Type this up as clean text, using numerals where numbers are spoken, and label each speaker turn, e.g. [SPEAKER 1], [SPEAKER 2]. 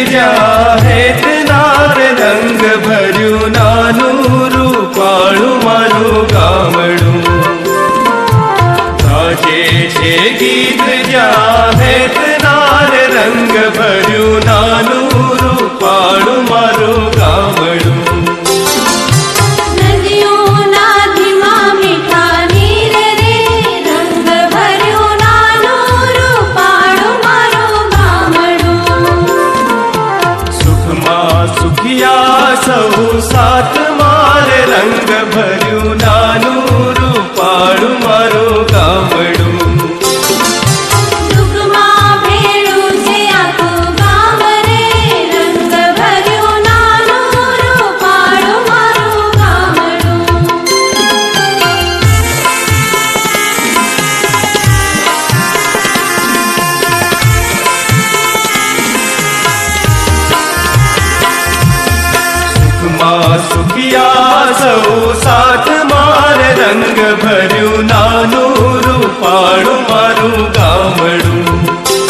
[SPEAKER 1] જાહેત નાર રંગ ભર્યું નાનું રૂપાળું મારું ગામડું. ગાજે છે ગીત જાહેત નાર રંગ ભર્યું નાનું રૂપાળું મારું ગામડું. સૌ સાથ મારે રંગ ભર્યું નાનું રૂપાળું મારું ગામડું.
[SPEAKER 2] દુઃખમાં ભેળું છે આખું ગામ રે, રંગ ભર્યું નાનું રૂપાળું મારું ગામડું.
[SPEAKER 1] સુખિયા સૌ સાથ મારે રંગ ભર્યું નાનું રૂપાળું મારું ગામડું.